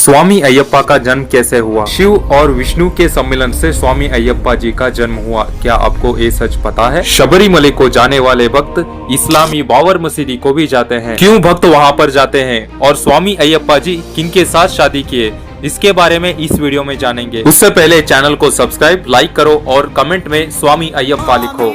स्वामी अयप्पा का जन्म कैसे हुआ? शिव और विष्णु के सम्मेलन से स्वामी अयप्पा जी का जन्म हुआ। क्या आपको ये सच पता है? शबरीमले को जाने वाले भक्त इस्लामी बाबर मसीदी को भी जाते हैं। क्यों भक्त वहां पर जाते हैं और स्वामी अयप्पा जी किनके साथ शादी किए, इसके बारे में इस वीडियो में जानेंगे। उससे पहले चैनल को सब्सक्राइब, लाइक करो और कमेंट में स्वामी अयप्पा लिखो।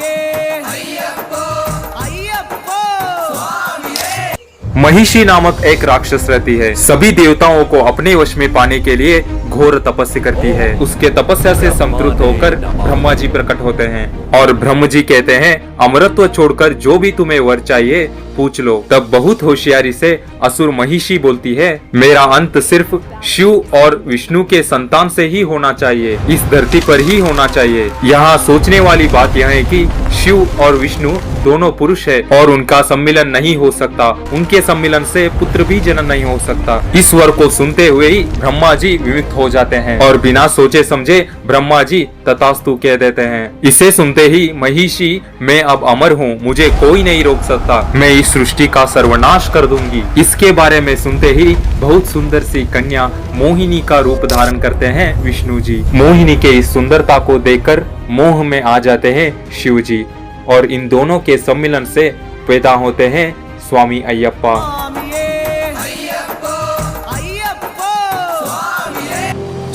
महिषी नामक एक राक्षस रहती है। सभी देवताओं को अपने वश में पाने के लिए घोर तपस्या करती है। उसके तपस्या से संतुष्ट होकर ब्रह्मा जी प्रकट होते हैं और ब्रह्म जी कहते हैं, अमरत्व छोड़कर जो भी तुम्हें वर चाहिए पूछ लो। तब बहुत होशियारी से असुर महिषी बोलती है, मेरा अंत सिर्फ शिव और विष्णु के संतान से ही होना चाहिए, इस धरती पर ही होना चाहिए। यहाँ सोचने वाली बात यह है कि शिव और विष्णु दोनों पुरुष है और उनका सम्मिलन नहीं हो सकता। उनके सम्मिलन से पुत्र भी जन्म नहीं हो सकता। इस वर को सुनते हुए ही ब्रह्मा जी विमुक्त हो जाते हैं और बिना सोचे समझे ब्रह्मा जी तथास्तु कह देते हैं। इसे सुनते ही महिषी, मैं अब अमर हूँ, मुझे कोई नहीं रोक सकता, मैं इस सृष्टि का सर्वनाश कर दूंगी। इसके बारे में सुनते ही बहुत सुंदर सी कन्या मोहिनी का रूप धारण करते हैं विष्णु जी। मोहिनी के इस सुंदरता को देखकर मोह में आ जाते हैं शिव जी और इन दोनों के सम्मिलन से पैदा होते हैं स्वामी अयप्पा।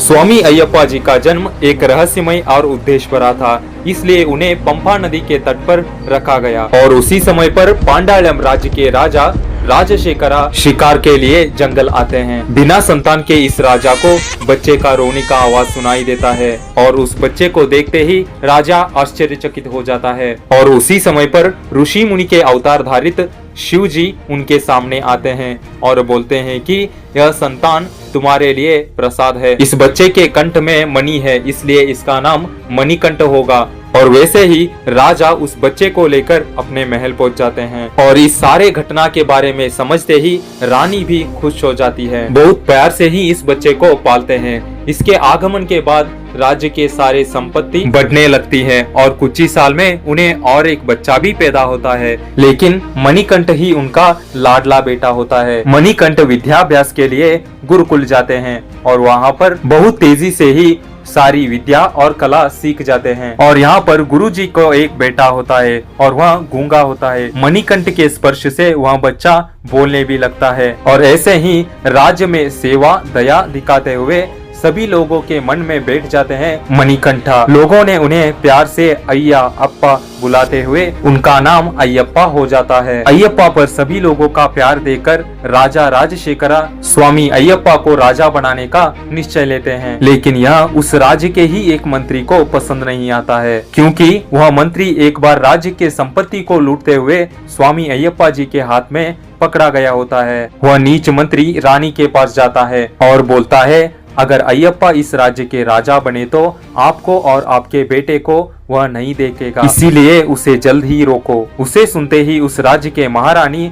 स्वामी अयप्पा जी का जन्म एक रहस्यमय और उद्देश्य भरा था, इसलिए उन्हें पंपा नदी के तट पर रखा गया और उसी समय पर पांडालम राज्य के राजा राजशेखरा शिकार के लिए जंगल आते हैं। बिना संतान के इस राजा को बच्चे का रोने का आवाज सुनाई देता है और उस बच्चे को देखते ही राजा आश्चर्यचकित हो जाता है और उसी समय पर ऋषि मुनि के अवतार धारित शिव जी उनके सामने आते हैं और बोलते हैं कि यह संतान तुम्हारे लिए प्रसाद है। इस बच्चे के कंठ में मणि है, इसलिए इसका नाम मणिकंठ होगा। और वैसे ही राजा उस बच्चे को लेकर अपने महल पहुंच जाते हैं और इस सारे घटना के बारे में समझते ही रानी भी खुश हो जाती है। बहुत प्यार से ही इस बच्चे को पालते हैं। इसके आगमन के बाद राज्य के सारे संपत्ति बढ़ने लगती है और कुछ ही साल में उन्हें और एक बच्चा भी पैदा होता है, लेकिन मणिकंठ ही उनका लाडला बेटा होता है। मणिकंठ विद्याभ्यास के लिए गुरुकुल जाते हैं और वहाँ पर बहुत तेजी से ही सारी विद्या और कला सीख जाते हैं। और यहाँ पर गुरुजी को एक बेटा होता है और वह गूंगा होता है। मणिकंठ के स्पर्श से वह बच्चा बोलने भी लगता है और ऐसे ही राज्य में सेवा दया दिखाते हुए सभी लोगों के मन में बैठ जाते हैं मणिकंठा। लोगों ने उन्हें प्यार से अय्या अप्पा बुलाते हुए उनका नाम अयप्पा हो जाता है। अयप्पा पर सभी लोगों का प्यार देकर राजा राजशेखरा स्वामी अयप्पा को राजा बनाने का निश्चय लेते हैं, लेकिन यह उस राज्य के ही एक मंत्री को पसंद नहीं आता है, क्योंकि वह मंत्री एक बार राज्य के संपत्ति को लूटते हुए स्वामी अयप्पा जी के हाथ में पकड़ा गया होता है। वह नीच मंत्री रानी के पास जाता है और बोलता है, अगर अयप्पा इस राज्य के राजा बने तो आपको और आपके बेटे को वह नहीं देखेगा, इसीलिए उसे जल्द ही रोको। उसे सुनते ही उस राज्य के महारानी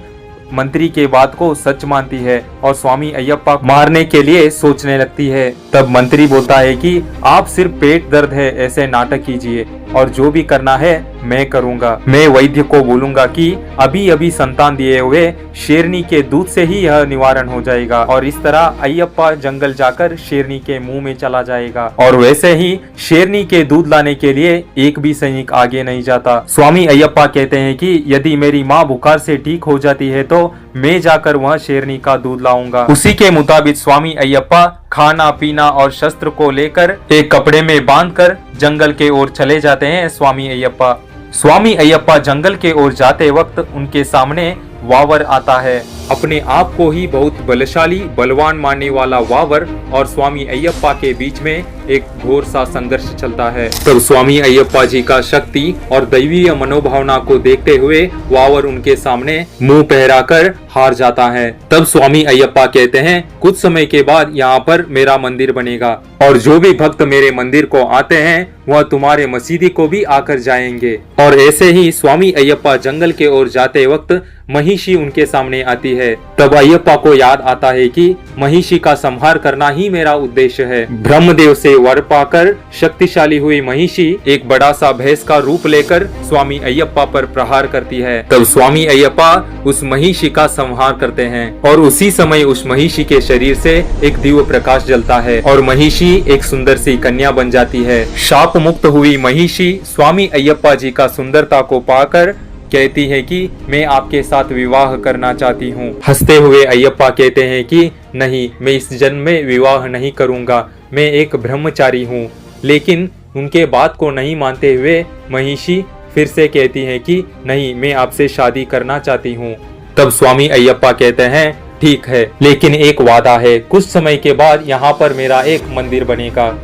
मंत्री के बात को सच मानती है और स्वामी अयप्पा मारने के लिए सोचने लगती है। तब मंत्री बोलता है कि आप सिर्फ पेट दर्द है ऐसे नाटक कीजिए और जो भी करना है मैं करूंगा। मैं वैद्य को बोलूंगा कि अभी अभी संतान दिए हुए शेरनी के दूध से ही यह निवारण हो जाएगा और इस तरह अयप्पा जंगल जाकर शेरनी के मुंह में चला जाएगा। और वैसे ही शेरनी के दूध लाने के लिए एक भी सैनिक आगे नहीं जाता। स्वामी अयप्पा कहते हैं कि यदि मेरी माँ बुखार से ठीक हो जाती है तो मैं जाकर वह शेरनी का दूध लाऊंगा। उसी के मुताबिक स्वामी अयप्पा खाना पीना और शस्त्र को लेकर एक कपड़े में बांधकर जंगल के ओर चले जाते हैं स्वामी अयप्पा। स्वामी अयप्पा जंगल के ओर जाते वक्त उनके सामने वावर आता है। अपने आप को ही बहुत बलशाली बलवान मानने वाला वावर और स्वामी अयप्पा के बीच में एक घोर सा संघर्ष चलता है। तब स्वामी अयप्पा जी का शक्ति और दैवीय मनोभावना को देखते हुए वावर उनके सामने मुंह पहराकर हार जाता है। तब स्वामी अयप्पा कहते हैं, कुछ समय के बाद यहाँ पर मेरा मंदिर बनेगा और जो भी भक्त मेरे मंदिर को आते हैं वह तुम्हारे मसीदी को भी आकर जाएंगे। और ऐसे ही स्वामी अयप्पा जंगल के ओर जाते वक्त महिषी उनके सामने आती है। तब अयप्पा को याद आता है कि महिषी का संहार करना ही मेरा उद्देश्य है। ब्रह्मदेव से वर पाकर शक्तिशाली हुई महिषी एक बड़ा सा भैंस का रूप लेकर स्वामी अयप्पा पर प्रहार करती है। तब स्वामी अयप्पा उस महिषी का संहार करते हैं और उसी समय उस महिषी के शरीर से एक दिव्य प्रकाश जलता है और महिषी एक सुंदर सी कन्या बन जाती है। शाप मुक्त हुई महिषी स्वामी अयप्पा जी का सुंदरता को पाकर कहती है कि मैं आपके साथ विवाह करना चाहती हूँ। हंसते हुए अयप्पा कहते हैं कि नहीं, मैं इस जन्म में विवाह नहीं करूँगा, मैं एक ब्रह्मचारी हूँ। लेकिन उनके बात को नहीं मानते हुए महिषी फिर से कहती है कि नहीं, मैं आपसे शादी करना चाहती हूँ। तब स्वामी अयप्पा कहते हैं ठीक है, लेकिन एक वादा है, कुछ समय के बाद यहाँ पर मेरा एक मंदिर बनेगा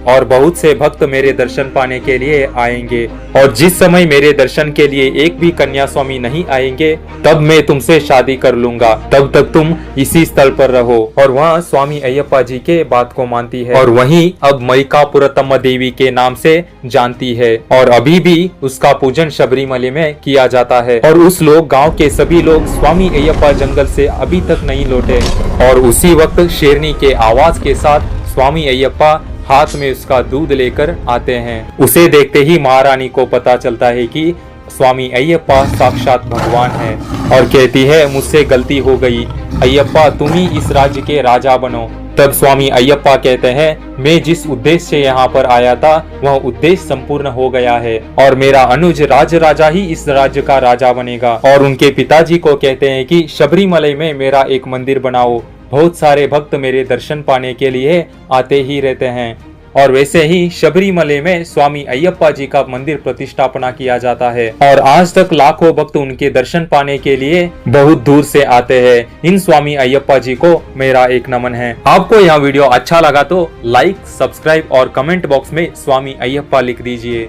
और बहुत से भक्त मेरे दर्शन पाने के लिए आएंगे और जिस समय मेरे दर्शन के लिए एक भी कन्या स्वामी नहीं आएंगे तब मैं तुमसे शादी कर लूंगा, तब तक तुम इसी स्थल पर रहो। और वह स्वामी अयप्पा जी के बात को मानती है और वहीं अब मयिकापुरतम देवी के नाम से जानती है और अभी भी उसका पूजन शबरीमले में किया जाता है। और उस लोग गाँव के सभी लोग स्वामी अयप्पा जंगल से अभी तक नहीं लौटे और उसी वक्त शेरनी के आवाज के साथ स्वामी अयप्पा हाथ में उसका दूध लेकर आते हैं। उसे देखते ही महारानी को पता चलता है कि स्वामी अयप्पा साक्षात भगवान है और कहती है मुझसे गलती हो गई, अयप्पा तुम ही इस राज्य के राजा बनो। तब स्वामी अयप्पा कहते हैं मैं जिस उद्देश्य से यहाँ पर आया था वह उद्देश्य संपूर्ण हो गया है और मेरा अनुज राजा ही इस राज्य का राजा बनेगा। और उनके पिताजी को कहते हैं कि शबरीमले में मेरा एक मंदिर बनाओ, बहुत सारे भक्त मेरे दर्शन पाने के लिए आते ही रहते हैं। और वैसे ही शबरीमले में स्वामी अयप्पा जी का मंदिर प्रतिष्ठापना किया जाता है और आज तक लाखों भक्त उनके दर्शन पाने के लिए बहुत दूर से आते हैं। इन स्वामी अयप्पा जी को मेरा एक नमन है। आपको यह वीडियो अच्छा लगा तो लाइक, सब्सक्राइब और कमेंट बॉक्स में स्वामी अयप्पा लिख दीजिए।